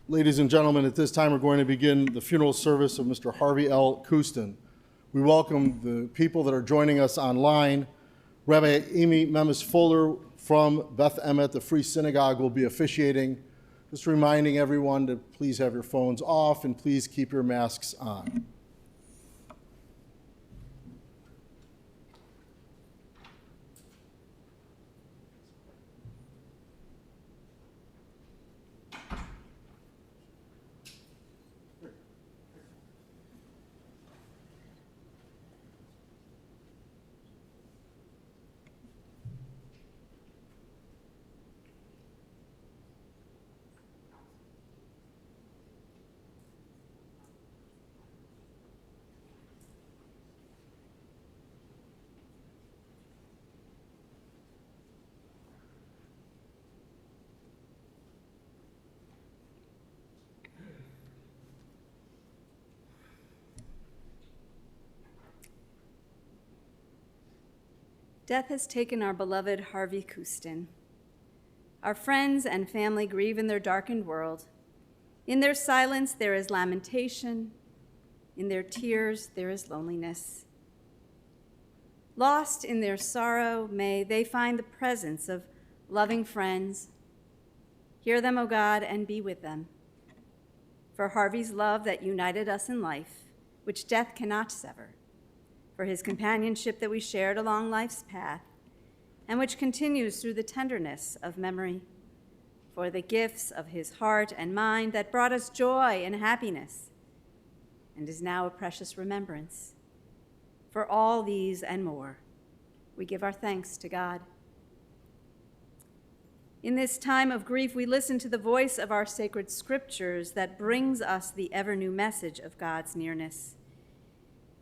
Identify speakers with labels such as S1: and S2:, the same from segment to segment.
S1: Ladies and gentlemen, at this time we're going to begin the funeral service of Mr. Harvey L Coustan. We welcome the people that are joining us online. Rabbi Amy Memes Fuller from Beth Emet, the Free Synagogue, will be officiating. Just reminding everyone to please have your phones off and please keep your masks on.
S2: Death has taken our beloved Harvey Coustan. Our friends and family grieve in their darkened world. In their silence, there is lamentation. In their tears, there is loneliness. Lost in their sorrow, may they find the presence of loving friends. Hear them, O God, and be with them. For Harvey's love that united us in life, which death cannot sever. For his companionship that we shared along life's path, and which continues through the tenderness of memory, for the gifts of his heart and mind that brought us joy and happiness, and is now a precious remembrance. For all these and more, we give our thanks to God. In this time of grief, we listen to the voice of our sacred scriptures that brings us the ever-new message of God's nearness.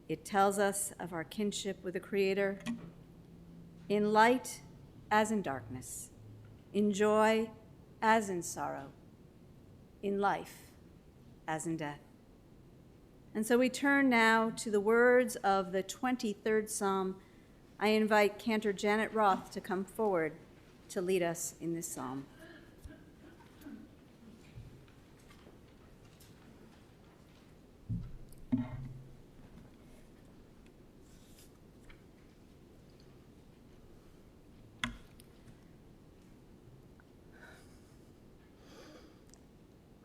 S2: It tells us of our kinship with the Creator, in light as in darkness, in joy as in sorrow, in life as in death. And so we turn now to the words of the 23rd Psalm. I invite Cantor Janet Roth to come forward to lead us in this psalm.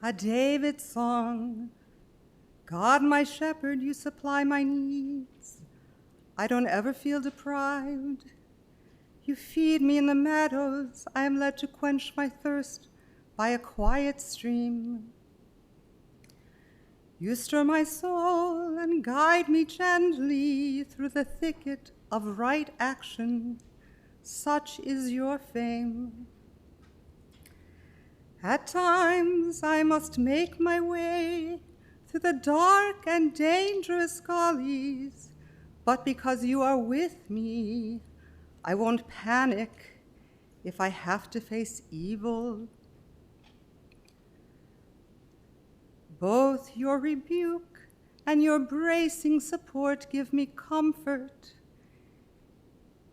S3: A David song. God, my shepherd, you supply my needs. I don't ever feel deprived. You feed me in the meadows. I am led to quench my thirst by a quiet stream. You stir my soul and guide me gently through the thicket of right action. Such is your fame. At times I must make my way through the dark and dangerous gullies, but because you are with me, I won't panic if I have to face evil. Both your rebuke and your bracing support give me comfort.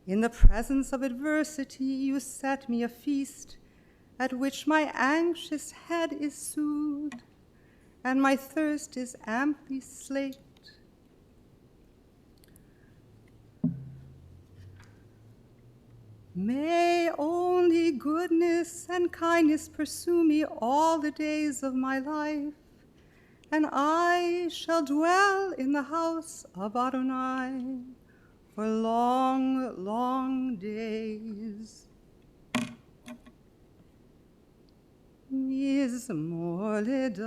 S3: In the presence of adversity, you set me a feast at which my anxious head is soothed, and my thirst is amply slaked. May only goodness and kindness pursue me all the days of my life, and I shall dwell in the house of Adonai for long, long days. Mizmor leDavid,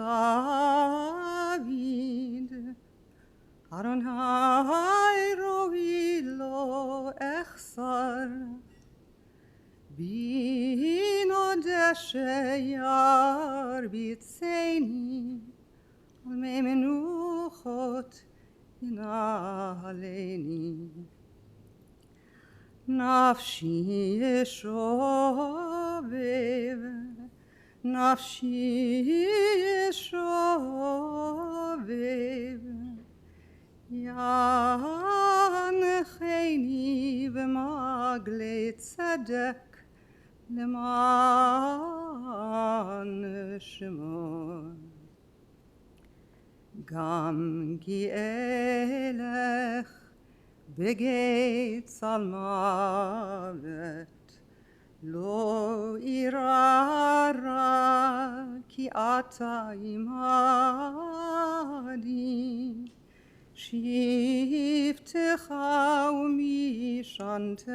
S3: Adonai ro'i lo echsar, bino deshe yarbitzeni, al mei menuchot inaleni. Nafshi yeshovev, Nafshi yeshovev, Yanecheni v'magle tzedek leman shemo. גם גאלך בגיא צל מוות, לא אירא רע כי אתה עמדי, שבטך ומשענתך,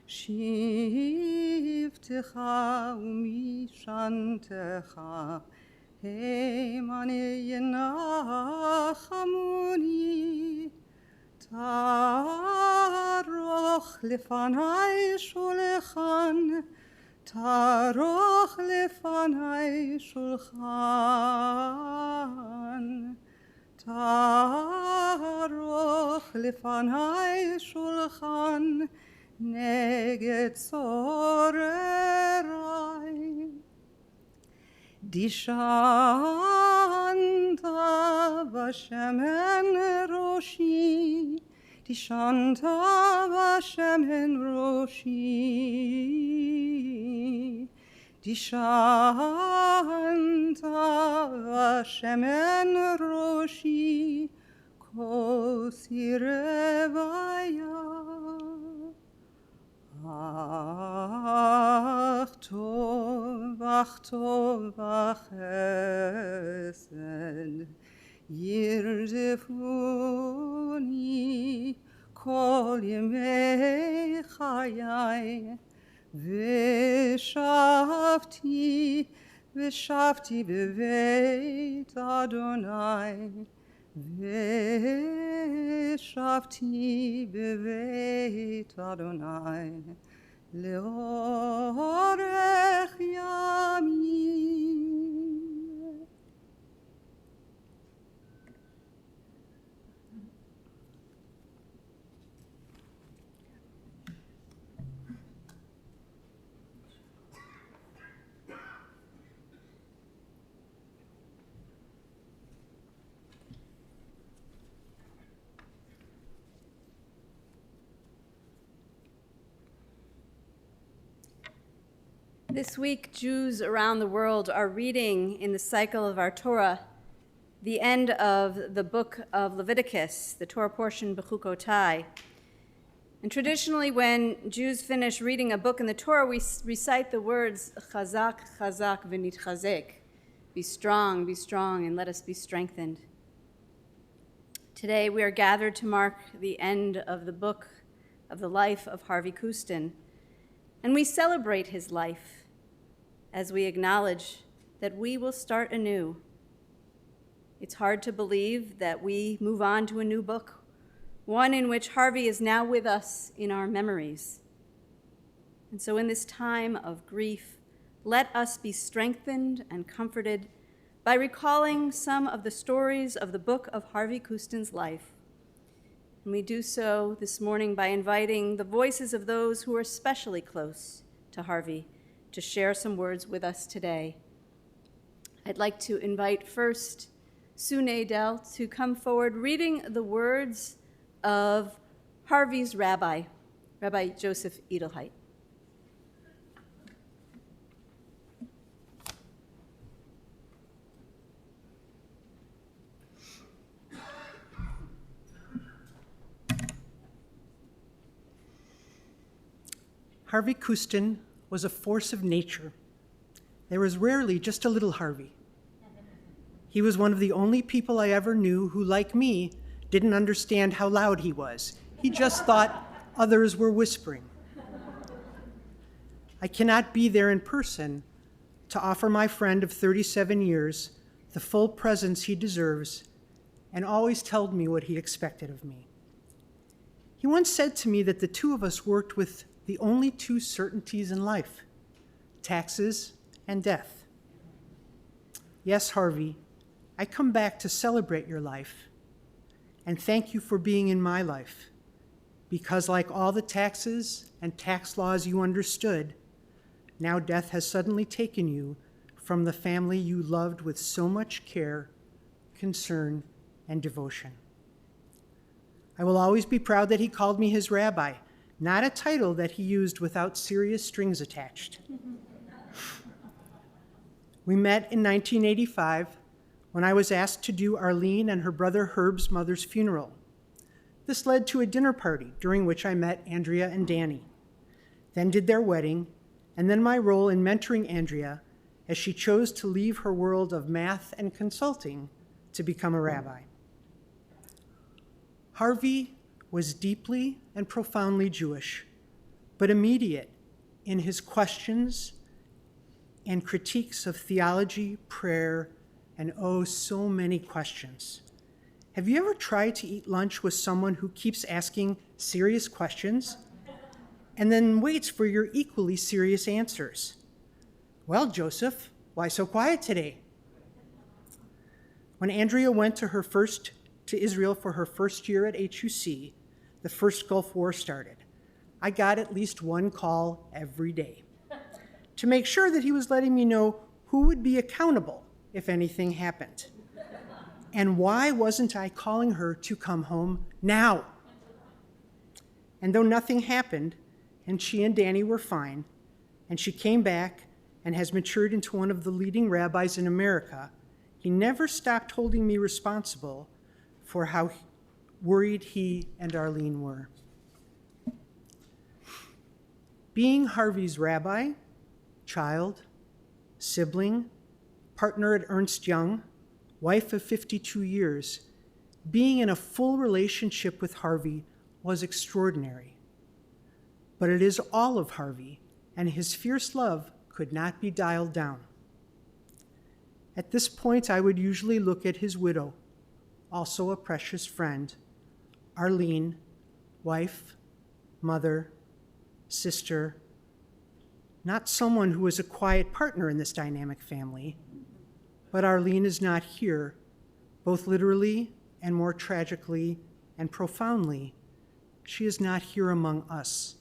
S3: שבטך ומשענתך, המה ינחמוני. תערוך לפני שולחן, תערוך לפני שולחן, תערוך לפני שולחן נגד צורריי. דשנת בשמן ראשי, דשנת בשמן ראשי, דשנת בשמן ראשי, כוסי רוויה. אך טוב וחסד ירדפוני כל ימי חיי, ושבתי בבית אדוני, ושבתי בבית אדוני לאורך ימים.
S2: This week, Jews around the world are reading in the cycle of our Torah the end of the book of Leviticus, the Torah portion Bechukotai. And traditionally, when Jews finish reading a book in the Torah, we recite the words Chazak, Chazak, v'nitchazek. Be strong, and let us be strengthened. Today, we are gathered to mark the end of the book of the life of Harvey Coustan, and we celebrate his life as we acknowledge that we will start anew. It's hard to believe that we move on to a new book, one in which Harvey is now with us in our memories. And so in this time of grief, let us be strengthened and comforted by recalling some of the stories of the book of Harvey Coustan's life. And we do so this morning by inviting the voices of those who are especially close to Harvey to share some words with us today. I'd like to invite first Sue Nadell to come forward reading the words of Harvey's rabbi, Rabbi Joseph Edelheit.
S4: Harvey Coustan was a force of nature. There was rarely just a little Harvey. He was one of the only people I ever knew who, like me, didn't understand how loud he was. He just thought others were whispering. I cannot be there in person to offer my friend of 37 years the full presence he deserves and always told me what he expected of me. He once said to me that the two of us worked with the only two certainties in life, taxes and death. Yes, Harvey, I come back to celebrate your life and thank you for being in my life, because like all the taxes and tax laws you understood, now death has suddenly taken you from the family you loved with so much care, concern, and devotion. I will always be proud that he called me his rabbi, not a title that he used without serious strings attached. We met in 1985 when I was asked to do Arlene and her brother Herb's mother's funeral. This led to a dinner party during which I met Andrea and Danny, then did their wedding, and then my role in mentoring Andrea as she chose to leave her world of math and consulting to become a rabbi. Harvey was deeply and profoundly Jewish, but immediate in his questions and critiques of theology, prayer, and oh, so many questions. Have you ever tried to eat lunch with someone who keeps asking serious questions and then waits for your equally serious answers? Well, Joseph, why so quiet today? When Andrea went to Israel for her first year at HUC, the first Gulf War started. I got at least one call every day to make sure that he was letting me know who would be accountable if anything happened. And why wasn't I calling her to come home now? And though nothing happened, and she and Danny were fine, and she came back and has matured into one of the leading rabbis in America, he never stopped holding me responsible for how worried he and Arlene were. Being Harvey's rabbi, child, sibling, partner at Ernst Young, wife of 52 years, being in a full relationship with Harvey was extraordinary. But it is all of Harvey, and his fierce love could not be dialed down. At this point, I would usually look at his widow, also a precious friend, Arlene, wife, mother, sister, not someone who was a quiet partner in this dynamic family, but Arlene is not here, both literally and more tragically and profoundly. She is not here among us,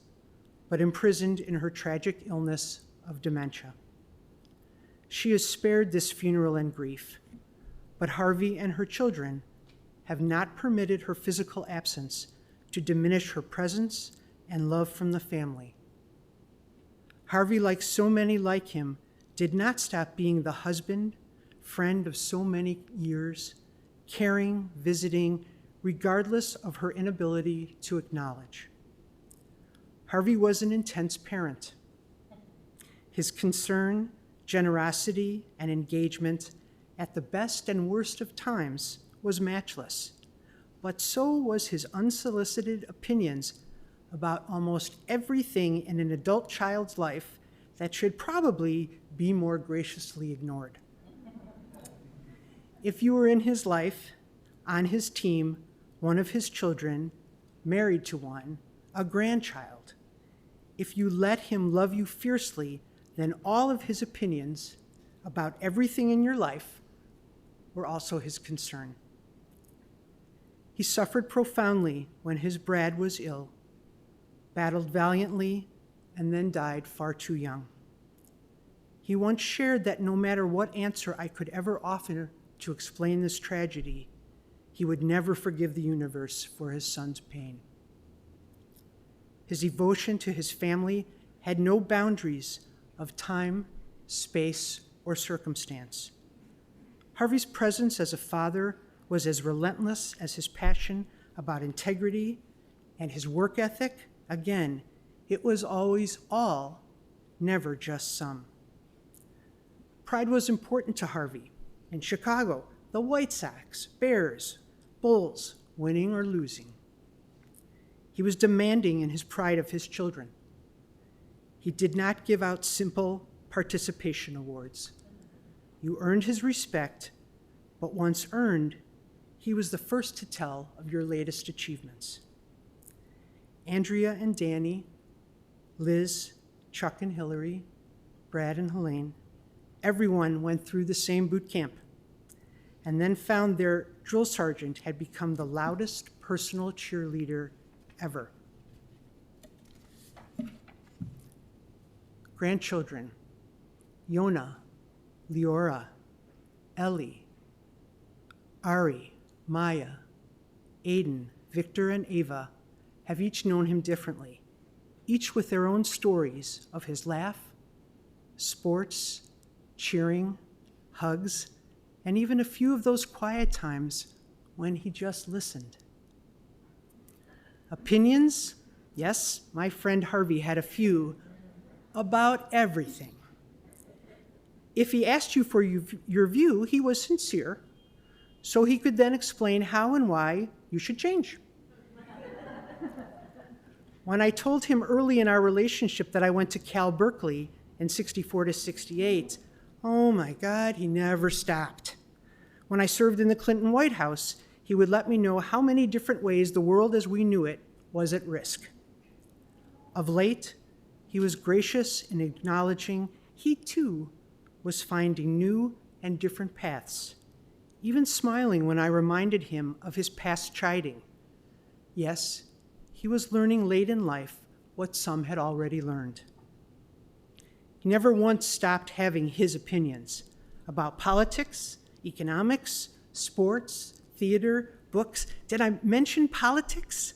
S4: but imprisoned in her tragic illness of dementia. She is spared this funeral and grief, but Harvey and her children have not permitted her physical absence to diminish her presence and love from the family. Harvey, like so many like him, did not stop being the husband, friend of so many years, caring, visiting, regardless of her inability to acknowledge. Harvey was an intense parent. His concern, generosity, and engagement at the best and worst of times was matchless, but so was his unsolicited opinions about almost everything in an adult child's life that should probably be more graciously ignored. If you were in his life, on his team, one of his children, married to one, a grandchild, if you let him love you fiercely, then all of his opinions about everything in your life were also his concern. He suffered profoundly when his Brad was ill, battled valiantly, and then died far too young. He once shared that no matter what answer I could ever offer to explain this tragedy, he would never forgive the universe for his son's pain. His devotion to his family had no boundaries of time, space, or circumstance. Harvey's presence as a father was as relentless as his passion about integrity and his work ethic. Again, it was always all, never just some. Pride was important to Harvey. In Chicago, the White Sox, Bears, Bulls, winning or losing. He was demanding in his pride of his children. He did not give out simple participation awards. You earned his respect, but once earned, he was the first to tell of your latest achievements. Andrea and Danny, Liz, Chuck and Hillary, Brad and Helene, everyone went through the same boot camp and then found their drill sergeant had become the loudest personal cheerleader ever. Grandchildren, Yona, Leora, Ellie, Ari, Maya, Aiden, Victor, and Ava have each known him differently, each with their own stories of his laugh, sports, cheering, hugs, and even a few of those quiet times when he just listened. Opinions? Yes, my friend Harvey had a few about everything. If he asked you for your view, he was sincere, so he could then explain how and why you should change. When I told him early in our relationship that I went to Cal Berkeley in 64 to 68, oh my God, he never stopped. When I served in the Clinton White House, he would let me know how many different ways the world as we knew it was at risk. Of late, he was gracious in acknowledging he too was finding new and different paths, even smiling when I reminded him of his past chiding. Yes, he was learning late in life what some had already learned. He never once stopped having his opinions about politics, economics, sports, theater, books. Did I mention politics?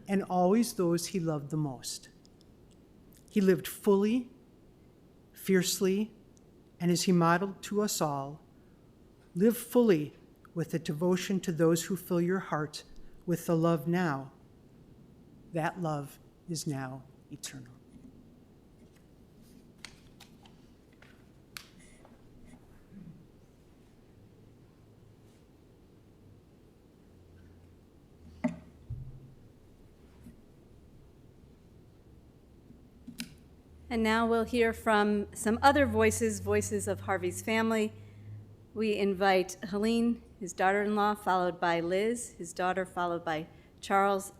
S4: And always those he loved the most. He lived fully, fiercely, and as he modeled to us all, live fully with a devotion to those who fill your heart with the love now. That love is now eternal.
S2: And now we'll hear from some other voices of Harvey's family. We invite Helene, his daughter-in-law, followed by Liz, his daughter, followed by Charles,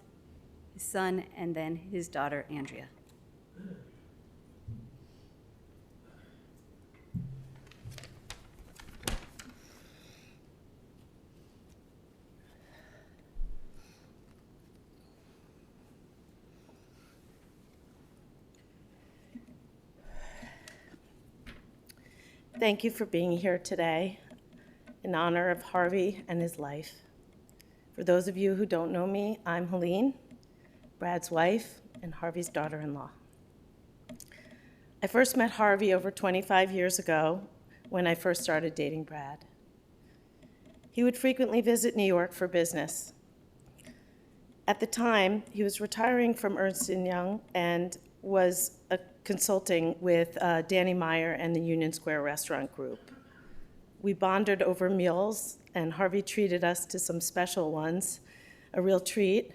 S2: his son, and then his daughter, Andrea.
S5: Thank you for being here today in honor of Harvey and his life. For those of you who don't know me, I'm Helene, Brad's wife and Harvey's daughter-in-law. I first met Harvey over 25 years ago when I first started dating Brad. He would frequently visit New York for business. At the time, he was retiring from Ernst & Young and was consulting with Danny Meyer and the Union Square Restaurant Group. We bonded over meals, and Harvey treated us to some special ones, a real treat.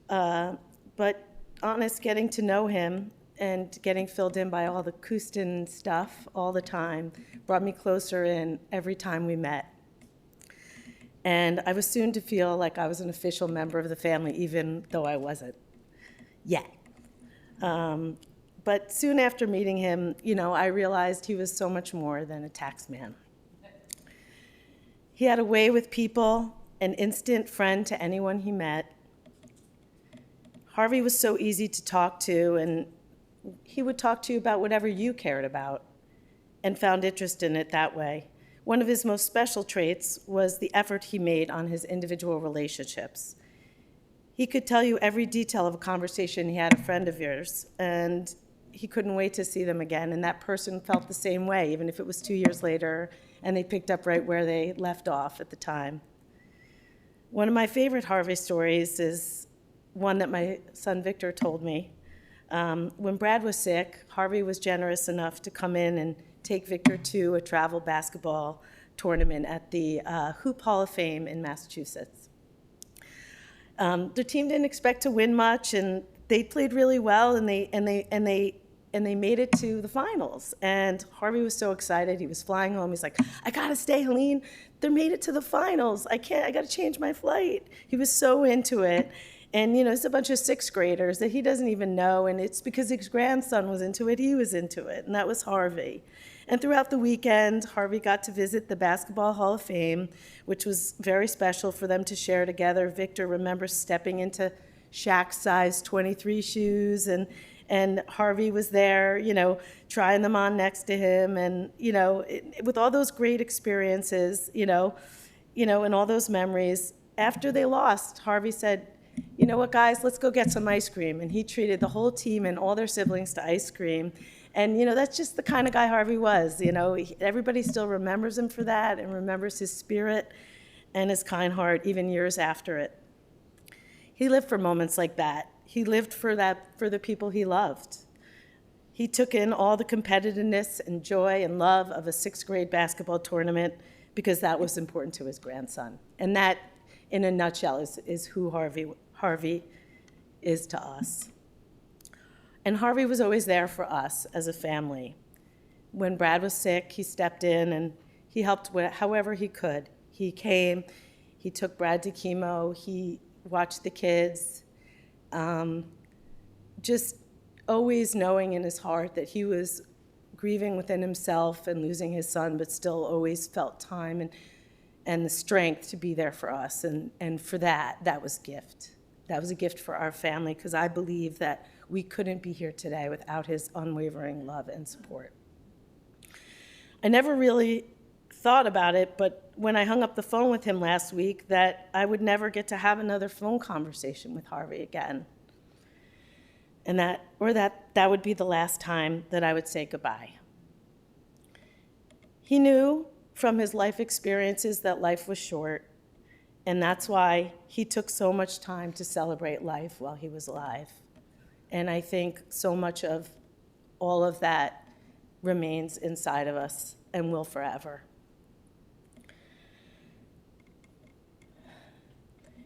S5: But honest, getting to know him and getting filled in by all the Coustan stuff all the time brought me closer in every time we met. And I was soon to feel like I was an official member of the family, even though I wasn't yet. But soon after meeting him, I realized he was so much more than a tax man. He had a way with people, an instant friend to anyone he met. Harvey was so easy to talk to, and he would talk to you about whatever you cared about and found interest in it that way. One of his most special traits was the effort he made on his individual relationships. He could tell you every detail of a conversation he had a friend of yours, and he couldn't wait to see them again, and that person felt the same way, even if it was 2 years later and they picked up right where they left off at the time. One of my favorite Harvey stories is one that my son Victor told me. When Brad was sick, Harvey was generous enough to come in and take Victor to a travel basketball tournament at the Hoop Hall of Fame in Massachusetts. The team didn't expect to win much, and they played really well, and they made it to the finals. And Harvey was so excited. He was flying home. He's like, I gotta stay, Helene. They made it to the finals. I gotta change my flight. He was so into it. And it's a bunch of sixth graders that he doesn't even know, and it's because his grandson was into it, he was into it, and that was Harvey. And throughout the weekend, Harvey got to visit the Basketball Hall of Fame, which was very special for them to share together. Victor remembers stepping into Shaq's size 23 shoes, and Harvey was there, trying them on next to him. And, with all those great experiences, and all those memories, after they lost, Harvey said, you know what, guys, let's go get some ice cream. And he treated the whole team and all their siblings to ice cream. And, that's just the kind of guy Harvey was. Everybody still remembers him for that and remembers his spirit and his kind heart even years after it. He lived for moments like that. He lived for the people he loved. He took in all the competitiveness and joy and love of a 6th grade basketball tournament because that was important to his grandson. And that, in a nutshell, is who Harvey is to us. And Harvey was always there for us as a family. When Brad was sick, he stepped in and he helped however he could. He came, he took Brad to chemo, he watched the kids, just always knowing in his heart that he was grieving within himself and losing his son, but still always felt time and the strength to be there for us. And for that was a gift. That was a gift for our family, because I believe that we couldn't be here today without his unwavering love and support. I never really thought about it, but when I hung up the phone with him last week, that I would never get to have another phone conversation with Harvey again. And that would be the last time that I would say goodbye. He knew from his life experiences that life was short, and that's why he took so much time to celebrate life while he was alive. And I think so much of all of that remains inside of us and will forever.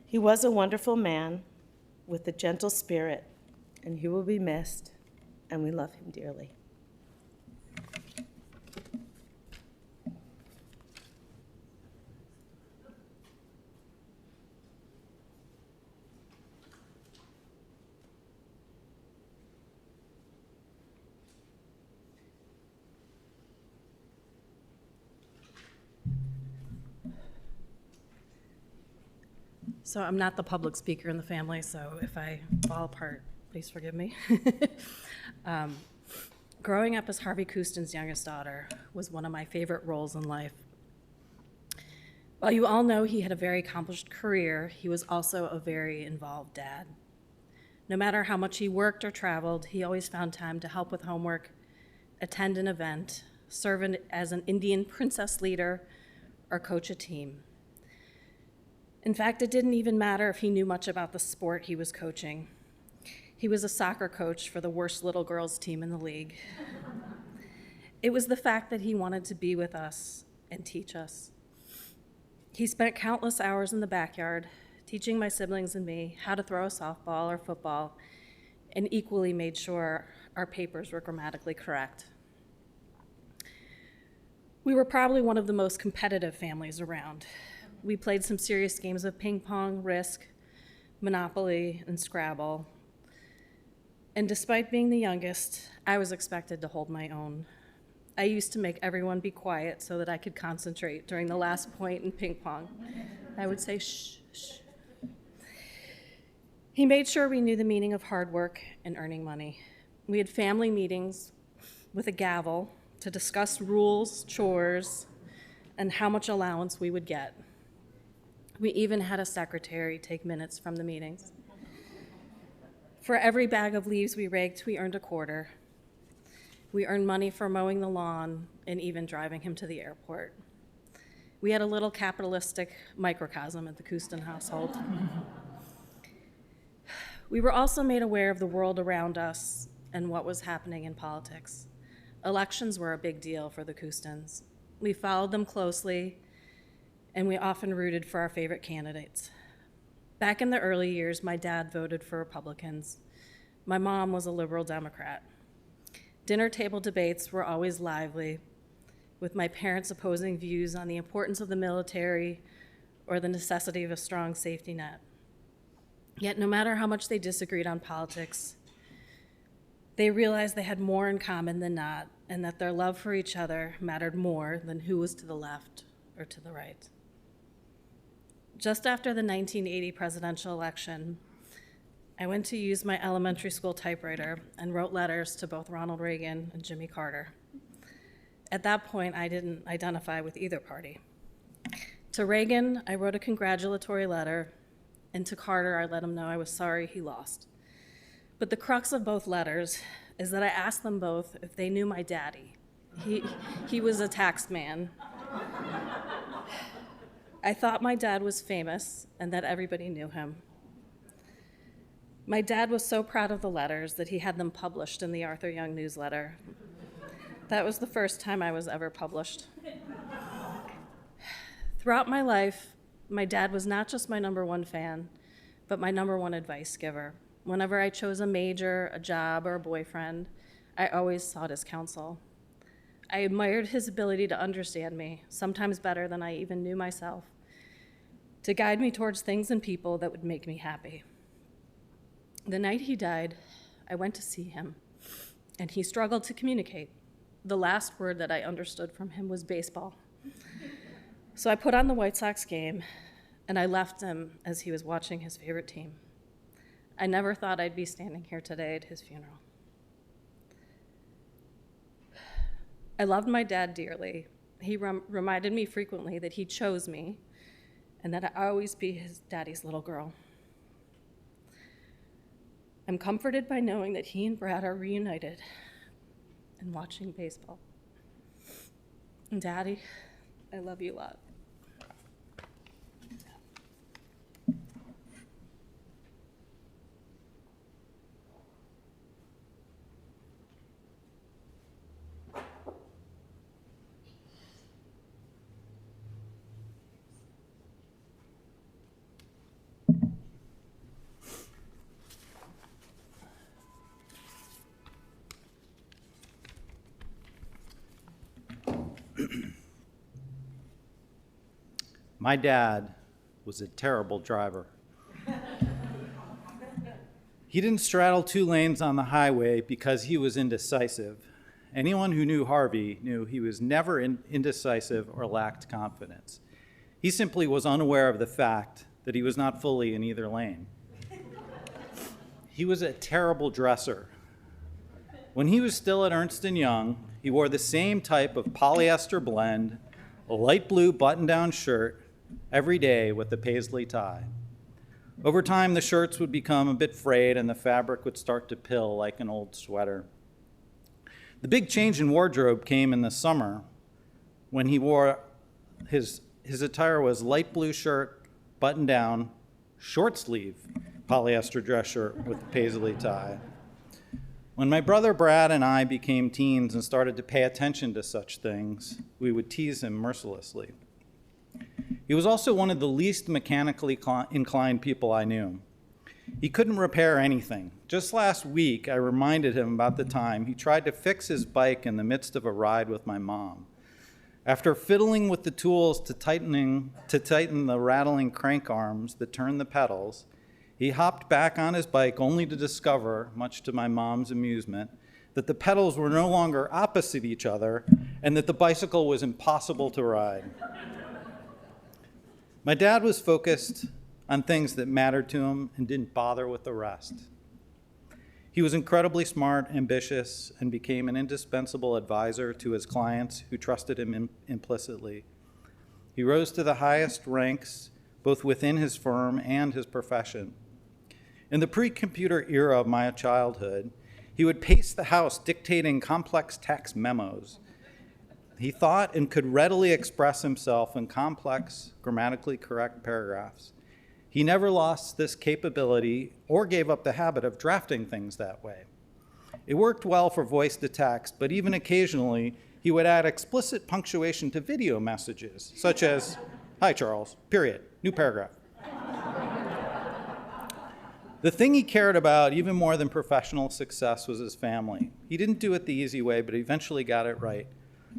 S5: He was a wonderful man with a gentle spirit, and he will be missed, and we love him dearly.
S6: So I'm not the public speaker in the family, so if I fall apart, please forgive me. Growing up as Harvey Coustan's youngest daughter was one of my favorite roles in life. While you all know he had a very accomplished career, he was also a very involved dad. No matter how much he worked or traveled, he always found time to help with homework, attend an event, serve as an Indian princess leader, or coach a team. In fact, it didn't even matter if he knew much about the sport he was coaching. He was a soccer coach for the worst little girls team in the league. It was the fact that he wanted to be with us and teach us. He spent countless hours in the backyard teaching my siblings and me how to throw a softball or football, and equally made sure our papers were grammatically correct. We were probably one of the most competitive families around. We played some serious games of ping pong, Risk, Monopoly, and Scrabble. And despite being the youngest, I was expected to hold my own. I used to make everyone be quiet so that I could concentrate during the last point in ping pong. I would say, shh, shh. He made sure we knew the meaning of hard work and earning money. We had family meetings with a gavel to discuss rules, chores, and how much allowance we would get. We even had a secretary take minutes from the meetings. For every bag of leaves we raked, we earned a quarter. We earned money for mowing the lawn and even driving him to the airport. We had a little capitalistic microcosm at the Coustan household. We were also made aware of the world around us and what was happening in politics. Elections were a big deal for the Coustans. We followed them closely, and we often rooted for our favorite candidates. Back in the early years, my dad voted for Republicans. My mom was a liberal Democrat. Dinner table debates were always lively, with my parents opposing views on the importance of the military or the necessity of a strong safety net. Yet no matter how much they disagreed on politics, they realized they had more in common than not, and that their love for each other mattered more than who was to the left or to the right. Just after the 1980 presidential election, I went to use my elementary school typewriter and wrote letters to both Ronald Reagan and Jimmy Carter. At that point, I didn't identify with either party. To Reagan, I wrote a congratulatory letter, and to Carter, I let him know I was sorry he lost. But the crux of both letters is that I asked them both if they knew my daddy. He was a tax man. I thought my dad was famous and that everybody knew him. My dad was so proud of the letters that he had them published in the Arthur Young newsletter. That was the first time I was ever published. Throughout my life, my dad was not just my number one fan, but my number one advice giver. Whenever I chose a major, a job, or a boyfriend, I always sought his counsel. I admired his ability to understand me, sometimes better than I even knew myself, to guide me towards things and people that would make me happy. The night he died, I went to see him, and he struggled to communicate. The last word that I understood from him was baseball. So I put on the White Sox game, and I left him as he was watching his favorite team. I never thought I'd be standing here today at his funeral. I loved my dad dearly. He reminded me frequently that he chose me and that I always be his daddy's little girl. I'm comforted by knowing that he and Brad are reunited and watching baseball. And Daddy, I love you a lot.
S7: My dad was a terrible driver. He didn't straddle two lanes on the highway because he was indecisive. Anyone who knew Harvey knew he was never indecisive or lacked confidence. He simply was unaware of the fact that he was not fully in either lane. He was a terrible dresser. When he was still at Ernst & Young, he wore the same type of polyester blend, a light blue button-down shirt, every day with a paisley tie. Over time, the shirts would become a bit frayed and the fabric would start to pill like an old sweater. The big change in wardrobe came in the summer when he wore his attire was light blue shirt, button down, short sleeve polyester dress shirt with a paisley tie. When my brother Brad and I became teens and started to pay attention to such things, we would tease him mercilessly. He was also one of the least mechanically inclined people I knew. He couldn't repair anything. Just last week, I reminded him about the time he tried to fix his bike in the midst of a ride with my mom. After fiddling with the tools to tighten the rattling crank arms that turned the pedals, he hopped back on his bike only to discover, much to my mom's amusement, that the pedals were no longer opposite each other and that the bicycle was impossible to ride. My dad was focused on things that mattered to him and didn't bother with the rest. He was incredibly smart, ambitious, and became an indispensable advisor to his clients who trusted him implicitly. He rose to the highest ranks both within his firm and his profession. In the pre-computer era of my childhood, he would pace the house dictating complex tax memos. He thought and could readily express himself in complex, grammatically correct paragraphs. He never lost this capability or gave up the habit of drafting things that way. It worked well for voice to text, but even occasionally, he would add explicit punctuation to video messages, such as, "Hi, Charles, period, new paragraph." The thing he cared about even more than professional success was his family. He didn't do it the easy way, but eventually got it right.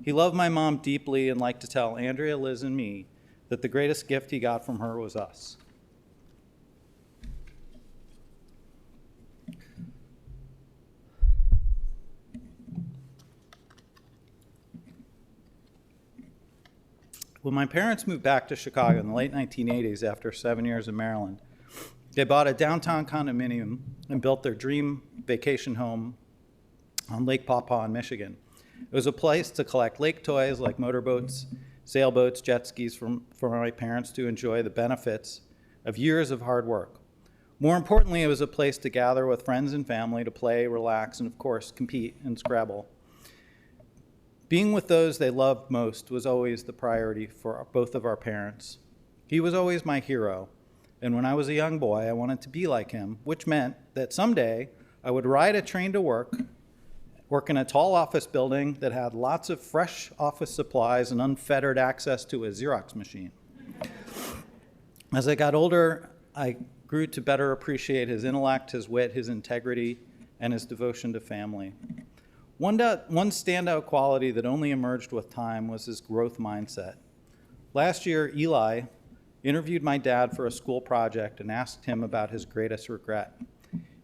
S7: He loved my mom deeply and liked to tell Andrea, Liz, and me that the greatest gift he got from her was us. When my parents moved back to Chicago in the late 1980s after 7 years in Maryland, they bought a downtown condominium and built their dream vacation home on Lake Pawpaw in Michigan. It was a place to collect lake toys like motorboats, sailboats, jet skis for my parents to enjoy the benefits of years of hard work. More importantly, it was a place to gather with friends and family to play, relax, and of course, compete and Scrabble. Being with those they loved most was always the priority for both of our parents. He was always my hero, and when I was a young boy, I wanted to be like him, which meant that someday I would ride a train to work in a tall office building that had lots of fresh office supplies and unfettered access to a Xerox machine. As I got older, I grew to better appreciate his intellect, his wit, his integrity, and his devotion to family. One standout quality that only emerged with time was his growth mindset. Last year, Eli interviewed my dad for a school project and asked him about his greatest regret.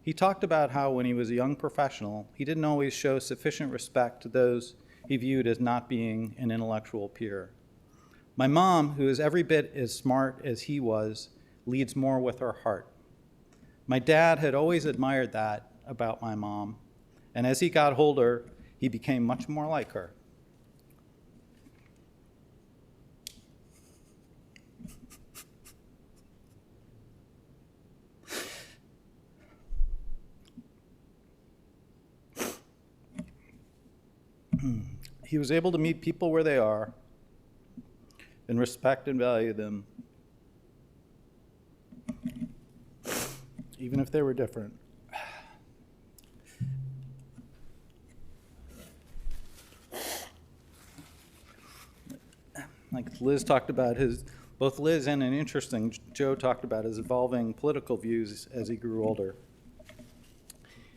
S7: He talked about how when he was a young professional, he didn't always show sufficient respect to those he viewed as not being an intellectual peer. My mom, who is every bit as smart as he was, leads more with her heart. My dad had always admired that about my mom, and as he got older, he became much more like her. He was able to meet people where they are and respect and value them, even if they were different. Like Liz talked about both Liz and Joe talked about his evolving political views as he grew older.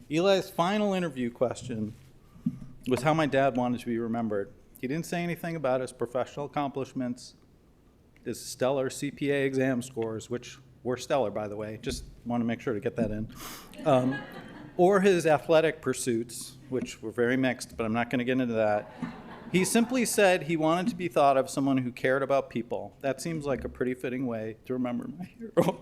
S7: Eli's final interview question was how my dad wanted to be remembered. He didn't say anything about his professional accomplishments, his stellar CPA exam scores, which were stellar, by the way, just want to make sure to get that in, or his athletic pursuits, which were very mixed, but I'm not going to get into that. He simply said he wanted to be thought of someone who cared about people. That seems like a pretty fitting way to remember my hero.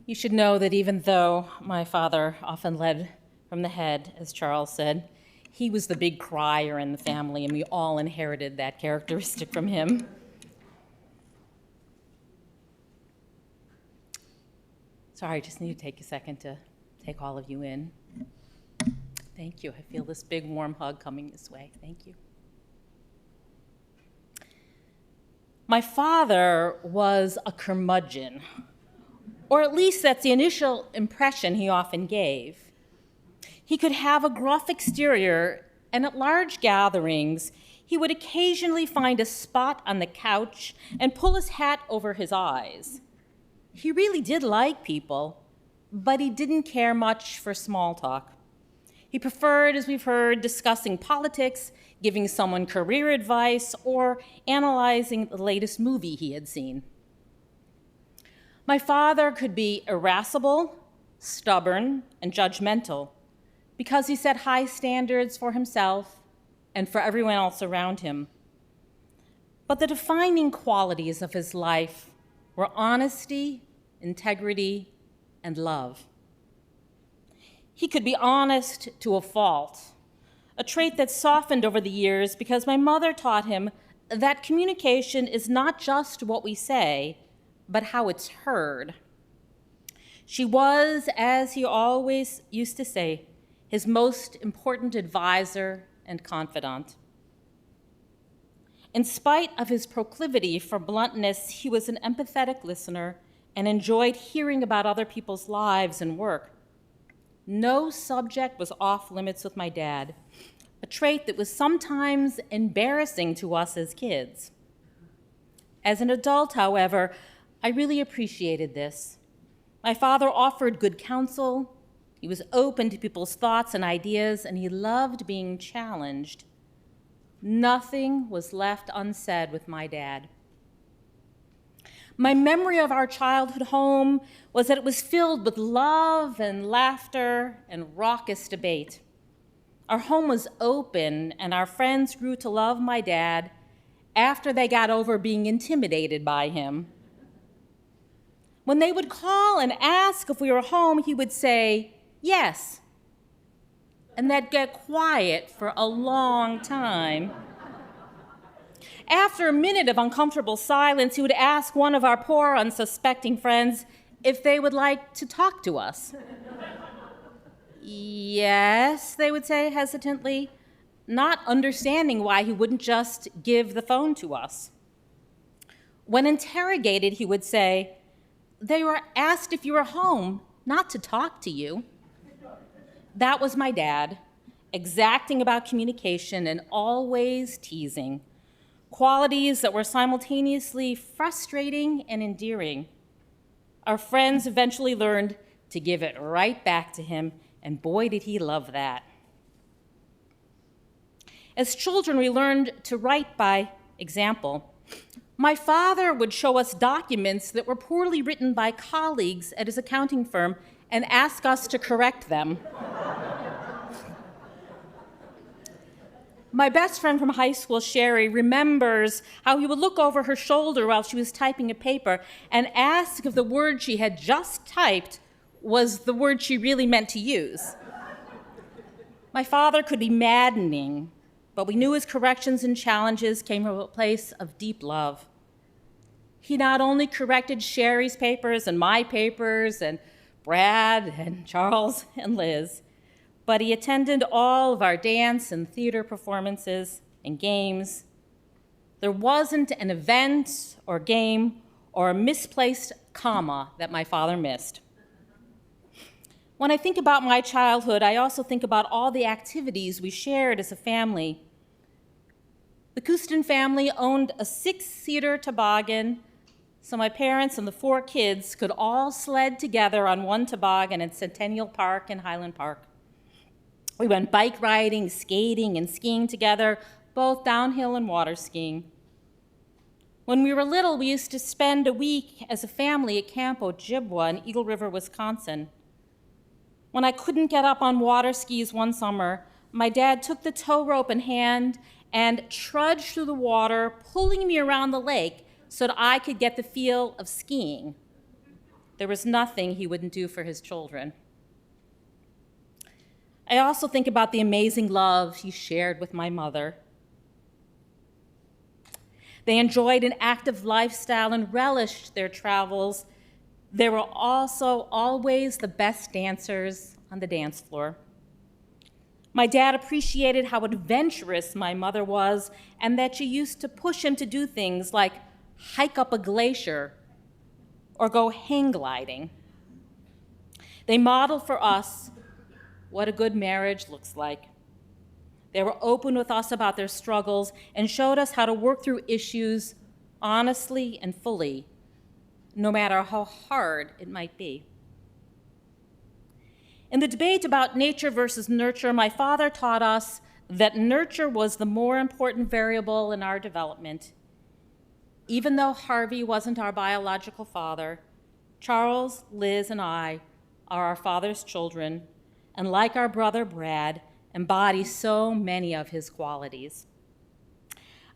S8: You should know that even though my father often led from the head, as Charles said, he was the big crier in the family, and we all inherited that characteristic from him. Sorry, I just need to take a second to take all of you in. Thank you. I feel this big warm hug coming this way. Thank you. My father was a curmudgeon, or at least that's the initial impression he often gave. He could have a gruff exterior, and at large gatherings, he would occasionally find a spot on the couch and pull his hat over his eyes. He really did like people, but he didn't care much for small talk. He preferred, as we've heard, discussing politics, giving someone career advice, or analyzing the latest movie he had seen. My father could be irascible, stubborn, and judgmental because he set high standards for himself and for everyone else around him. But the defining qualities of his life were honesty, integrity, and love. He could be honest to a fault, a trait that softened over the years because my mother taught him that communication is not just what we say, but how it's heard. She was, as he always used to say, his most important advisor and confidant. In spite of his proclivity for bluntness, he was an empathetic listener and enjoyed hearing about other people's lives and work. No subject was off limits with my dad, a trait that was sometimes embarrassing to us as kids. As an adult, however, I really appreciated this. My father offered good counsel, he was open to people's thoughts and ideas, and he loved being challenged. Nothing was left unsaid with my dad. My memory of our childhood home was that it was filled with love and laughter and raucous debate. Our home was open, and our friends grew to love my dad after they got over being intimidated by him. When they would call and ask if we were home, he would say, "Yes," and they'd get quiet for a long time. After a minute of uncomfortable silence, he would ask one of our poor, unsuspecting friends if they would like to talk to us. "Yes," they would say hesitantly, not understanding why he wouldn't just give the phone to us. When interrogated, he would say, "They were asked if you were home, not to talk to you." That was my dad, exacting about communication and always teasing, qualities that were simultaneously frustrating and endearing. Our friends eventually learned to give it right back to him, and boy, did he love that. As children, we learned to write by example. My father would show us documents that were poorly written by colleagues at his accounting firm and ask us to correct them. My best friend from high school, Sherry, remembers how he would look over her shoulder while she was typing a paper and ask if the word she had just typed was the word she really meant to use. My father could be maddening, but we knew his corrections and challenges came from a place of deep love. He not only corrected Sherry's papers and my papers and Brad and Charles and Liz, but he attended all of our dance and theater performances and games. There wasn't an event or game or a misplaced comma that my father missed. When I think about my childhood, I also think about all the activities we shared as a family. The Coustan family owned a 6-seater toboggan, so my parents and the 4 kids could all sled together on one toboggan at Centennial Park and Highland Park. We went bike riding, skating, and skiing together, both downhill and water skiing. When we were little, we used to spend a week as a family at Camp Ojibwa in Eagle River, Wisconsin. When I couldn't get up on water skis one summer, my dad took the tow rope in hand and trudged through the water, pulling me around the lake so that I could get the feel of skiing. There was nothing he wouldn't do for his children. I also think about the amazing love he shared with my mother. They enjoyed an active lifestyle and relished their travels. They were also always the best dancers on the dance floor. My dad appreciated how adventurous my mother was and that she used to push him to do things like hike up a glacier or go hang gliding. They modeled for us what a good marriage looks like. They were open with us about their struggles and showed us how to work through issues honestly and fully, no matter how hard it might be. In the debate about nature versus nurture, my father taught us that nurture was the more important variable in our development. Even though Harvey wasn't our biological father, Charles, Liz, and I are our father's children, and like our brother Brad, embody so many of his qualities.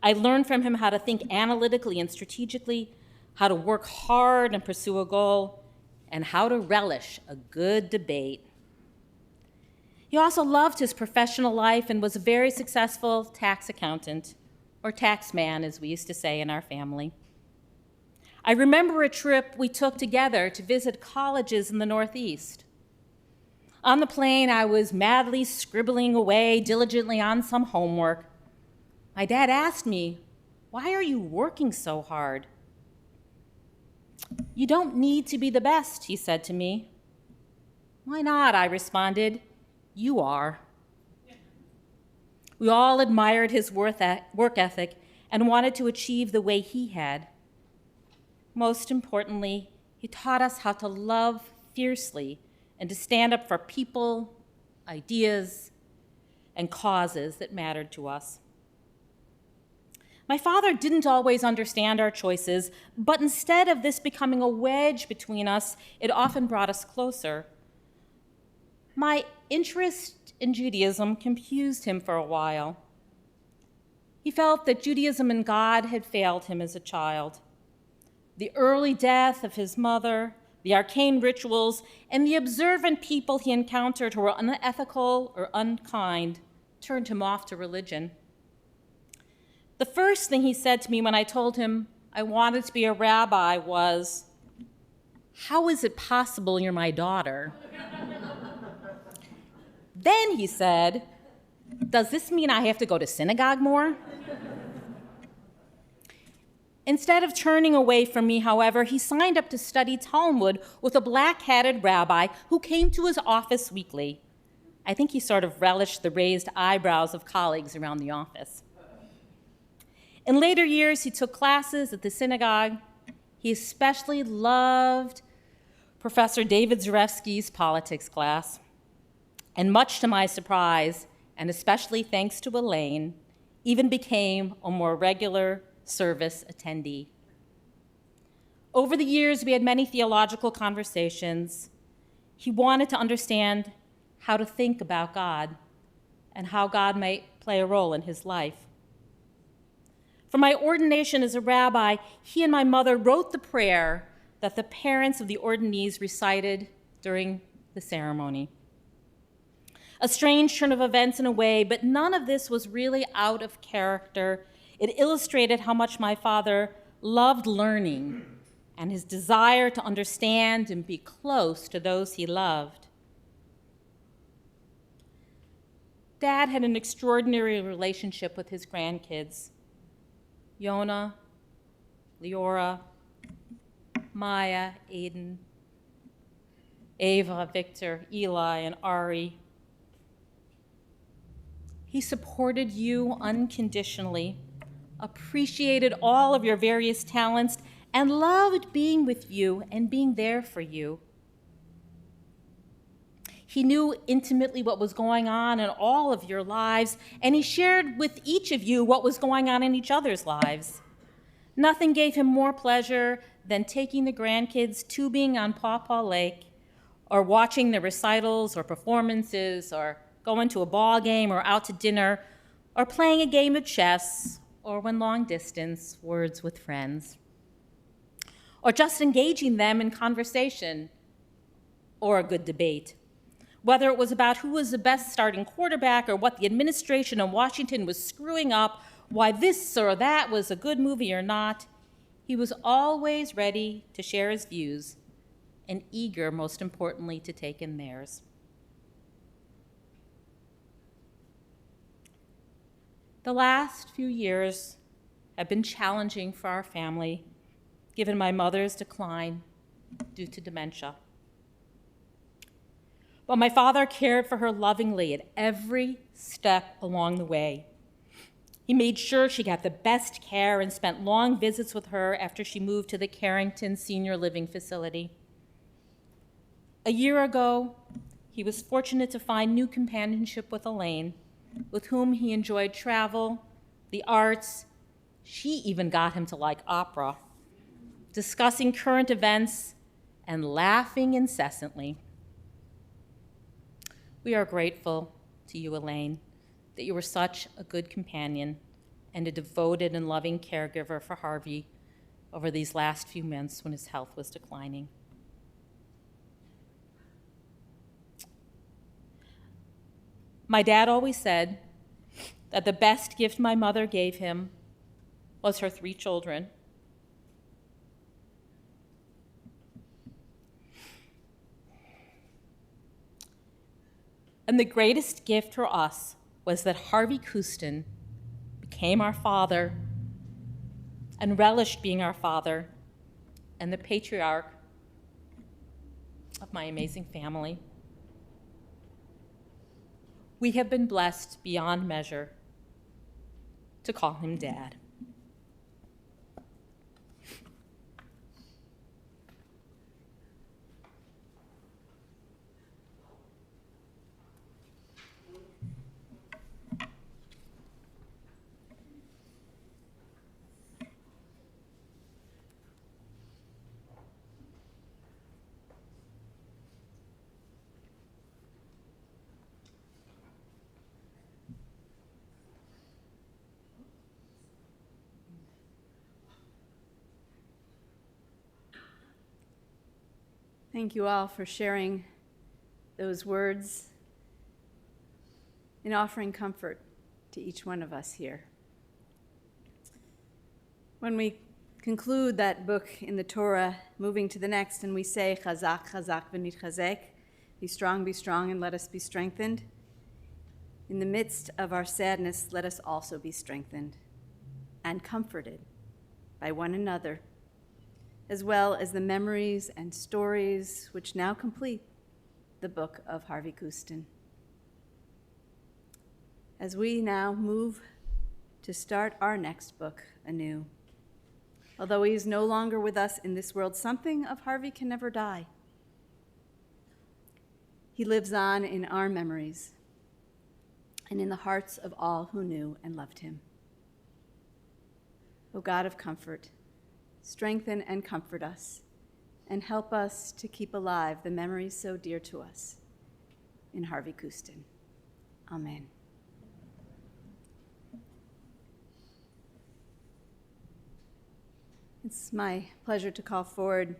S8: I learned from him how to think analytically and strategically, how to work hard and pursue a goal, and how to relish a good debate. He also loved his professional life and was a very successful tax accountant, or tax man, as we used to say in our family. I remember a trip we took together to visit colleges in the Northeast. On the plane, I was madly scribbling away diligently on some homework. My dad asked me, "Why are you working so hard?" "You don't need to be the best," he said to me. "Why not?" I responded. "You are." We all admired his work ethic and wanted to achieve the way he had. Most importantly, he taught us how to love fiercely and to stand up for people, ideas, and causes that mattered to us. My father didn't always understand our choices, but instead of this becoming a wedge between us, it often brought us closer. My interest in Judaism confused him for a while. He felt that Judaism and God had failed him as a child. The early death of his mother, the arcane rituals, and the observant people he encountered who were unethical or unkind turned him off to religion. The first thing he said to me when I told him I wanted to be a rabbi was, "How is it possible you're my daughter?" Then he said, "Does this mean I have to go to synagogue more?" Instead of turning away from me, however, he signed up to study Talmud with a black-hatted rabbi who came to his office weekly. I think he sort of relished the raised eyebrows of colleagues around the office. In later years, he took classes at the synagogue. He especially loved Professor David Zarefsky's politics class. And much to my surprise, and especially thanks to Elaine, even became a more regular service attendee. Over the years, we had many theological conversations. He wanted to understand how to think about God and how God might play a role in his life. For my ordination as a rabbi, he and my mother wrote the prayer that the parents of the ordinees recited during the ceremony. A strange turn of events in a way, but none of this was really out of character. It illustrated how much my father loved learning and his desire to understand and be close to those he loved. Dad had an extraordinary relationship with his grandkids. Yona, Leora, Maya, Aiden, Ava, Victor, Eli, and Ari. He supported you unconditionally, appreciated all of your various talents, and loved being with you and being there for you. He knew intimately what was going on in all of your lives, and he shared with each of you what was going on in each other's lives. Nothing gave him more pleasure than taking the grandkids tubing on Paw Paw Lake, or watching the recitals or performances, or going to a ball game or out to dinner, or playing a game of chess, or when long distance, words with friends, or just engaging them in conversation or a good debate. Whether it was about who was the best starting quarterback or what the administration in Washington was screwing up, why this or that was a good movie or not, he was always ready to share his views and eager, most importantly, to take in theirs. The last few years have been challenging for our family, given my mother's decline due to dementia. But my father cared for her lovingly at every step along the way. He made sure she got the best care and spent long visits with her after she moved to the Carrington Senior Living Facility. A year ago, he was fortunate to find new companionship with Elaine, with whom he enjoyed travel, the arts. She even got him to like opera, discussing current events, and laughing incessantly. We are grateful to you, Elaine, that you were such a good companion and a devoted and loving caregiver for Harvey over these last few months when his health was declining. My dad always said that the best gift my mother gave him was her 3 children. And the greatest gift for us was that Harvey Coustan became our father and relished being our father and the patriarch of my amazing family. We have been blessed beyond measure to call him Dad.
S2: Thank you all for sharing those words and offering comfort to each one of us here. When we conclude that book in the Torah, moving to the next, and we say, Chazak, Chazak, v'nitchazek, be strong, and let us be strengthened. In the midst of our sadness, let us also be strengthened and comforted by one another, as well as the memories and stories which now complete the book of Harvey Coustan. As we now move to start our next book anew, although he is no longer with us in this world, something of Harvey can never die. He lives on in our memories and in the hearts of all who knew and loved him. O God of comfort, strengthen and comfort us, and help us to keep alive the memories so dear to us in Harvey Coustan. Amen. It's my pleasure to call forward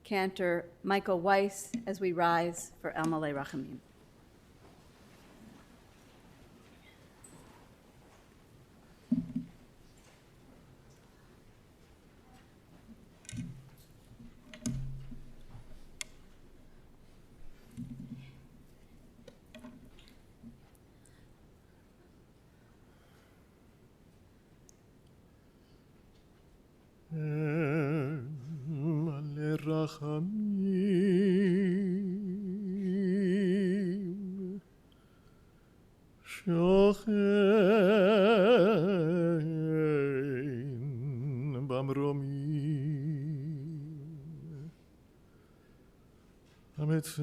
S2: Cantor Michael Weiss as we rise for El Malei Rachamim.
S9: מלא רחמים, שוכן במרומים, המצא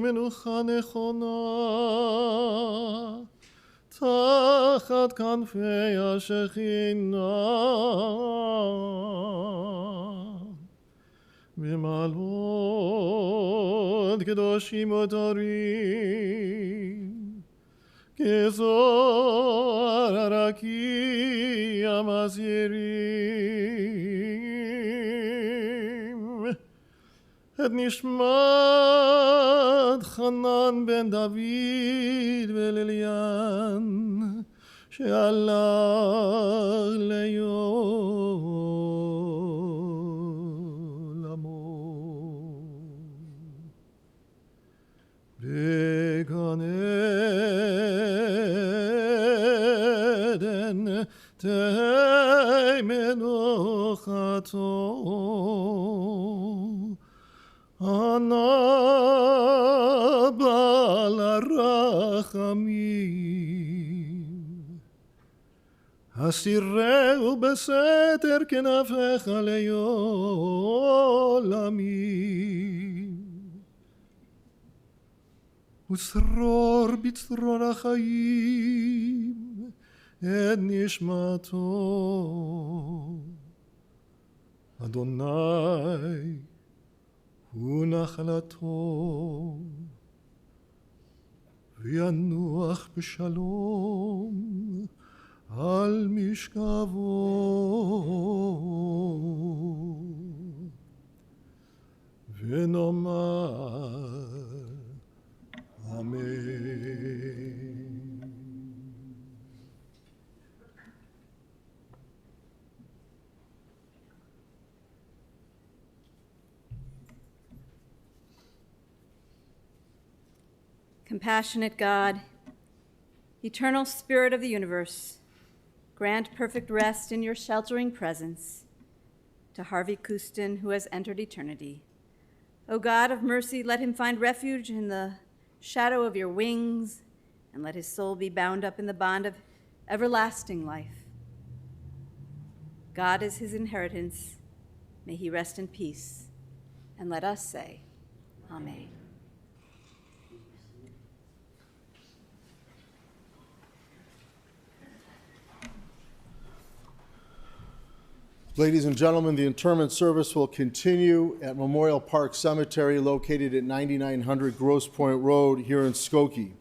S9: מנוחה נכונה, תחת כנפי השכינה, במעלות קדושים וטהורים, כזוהר הרקיע מזהירים, את נשמת חנן בן דוד ולליאן, שהלך לעולמו. בגן עדן תהא מנוחתו, ענה בעל הרחמים, הסירהו בסתר כנפיך לעולמים, וצרור בצרור החיים את נשמתו. אדוני הוא נחלתו, וינוח בשלום על משכבו. ונאמר אמן.
S2: Compassionate God, eternal Spirit of the universe, grant perfect rest in your sheltering presence to Harvey Coustan, who has entered eternity. O God of mercy, let him find refuge in the shadow of your wings, and let his soul be bound up in the bond of everlasting life. God is his inheritance. May he rest in peace. And let us say, Amen.
S1: Ladies and gentlemen, the interment service will continue at Memorial Park Cemetery located at 9900 Grosse Pointe Road here in Skokie.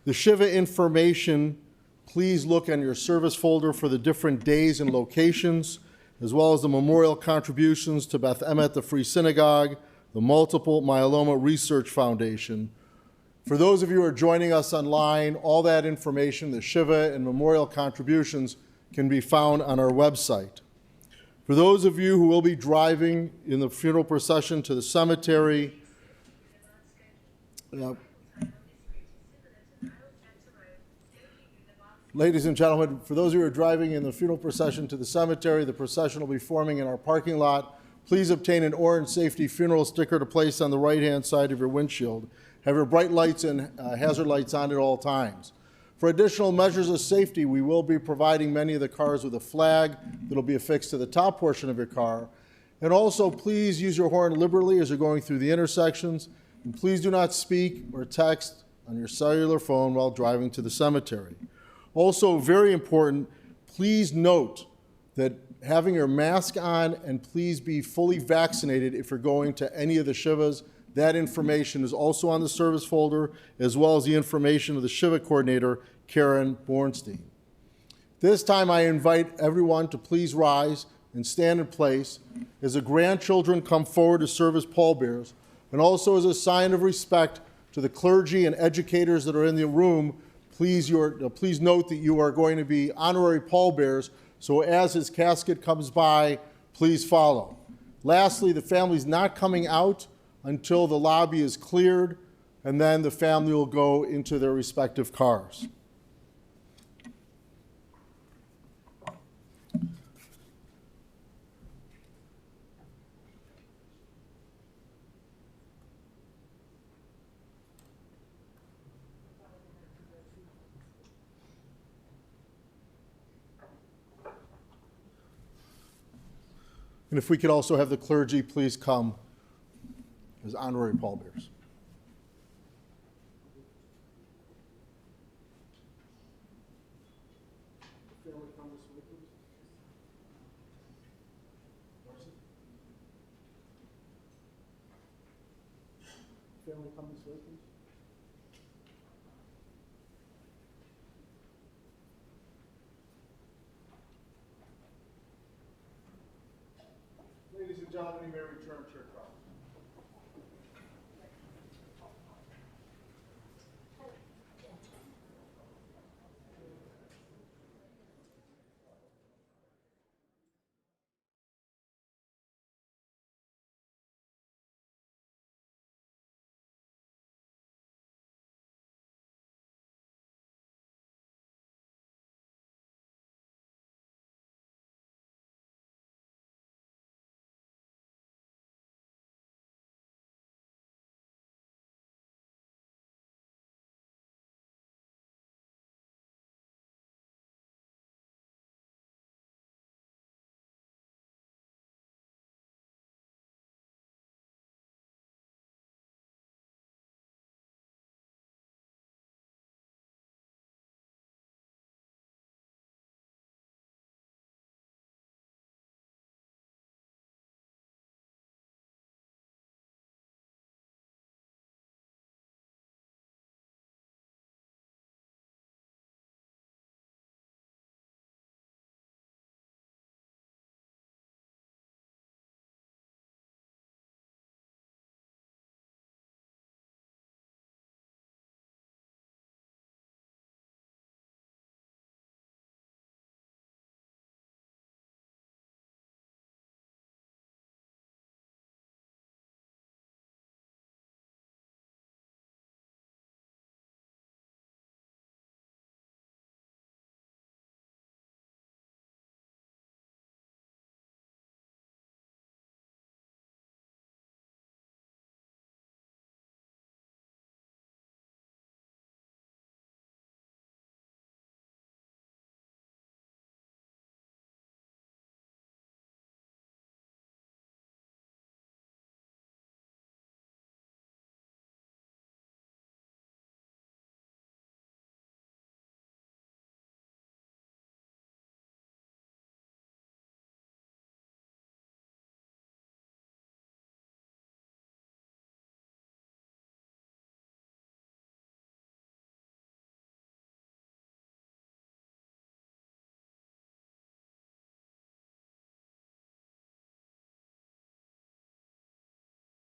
S1: The Shiva information, please look on your service folder for the different days and locations. as well as the memorial contributions to Beth Emmet, the Free Synagogue, the Multiple Myeloma Research Foundation. For those of you who are joining us online, all that information, the Shiva and memorial contributions, can be found on our website. For those of you who will be driving in the funeral procession to the cemetery, ladies and gentlemen, for those of you who are driving in the funeral procession to the cemetery, the procession will be forming in our parking lot. Please obtain an orange safety funeral sticker to place on the right-hand side of your windshield. Have your bright lights and hazard lights on at all times. For additional measures of safety, we will be providing many of the cars with a flag that will be affixed to the top portion of your car. And also, please use your horn liberally as you're going through the intersections. And please do not speak or text on your cellular phone while driving to the cemetery. Also, very important, please note that having your mask on, and please be fully vaccinated if you're going to any of the Shivas. That information is also on the service folder, as well as the information of the Shiva coordinator, Karen Bornstein. This time I invite everyone to please rise and stand in place as the grandchildren come forward to serve as pallbearers, and also as a sign of respect to the clergy and educators that are in the room. Please note that you are going to be honorary pallbearers, so as his casket comes by, please follow. Lastly, the family's not coming out until the lobby is cleared, and then the family will go into their respective cars. And if we could also have the clergy please come as honorary pallbearers. Family come this way, please. Darcy? Family come this way, please. Ladies and gentlemen, you may return to your car.